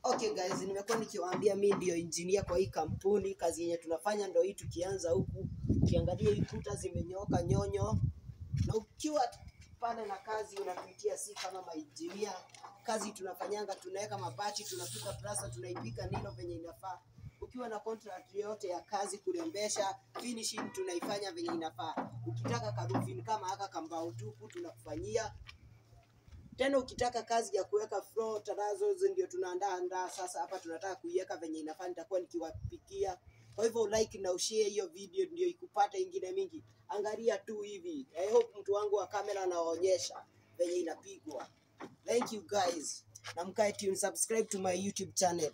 Okay guys, nimekuwa nikiwaambia mimi ndio engineer kwa hii kampuni. Kazi yenye tunafanya ndio hii. Tukianza huku, ukiangalia hii kuta zimenyoka nyonyo, na ukiwa pale na kazi unapitia si kama maengineer. Kazi tunafanyanga, tunaweka mabati, tunapika plasta, tunaipika nilo venye inafaa. Ukiwa na contract yote ya kazi kurembesha, finishing tunaifanya venye inafaa. Ukitaka karufini kama haka kambao tupu tunakufanyia. Tena ukitaka kazi ya kuweka floor tarazo ndio tunaandaa sasa hapa tunataka kuiweka venye inafaa, nitakuwa nikiwapikia. Kwa hivyo like na ushare hiyo video ndio ikupata ingine mingi. Angalia tu hivi. I hope mtu wangu wa kamera anaonyesha venye inapigwa. Thank you guys. Na mkae tune, subscribe to my YouTube channel.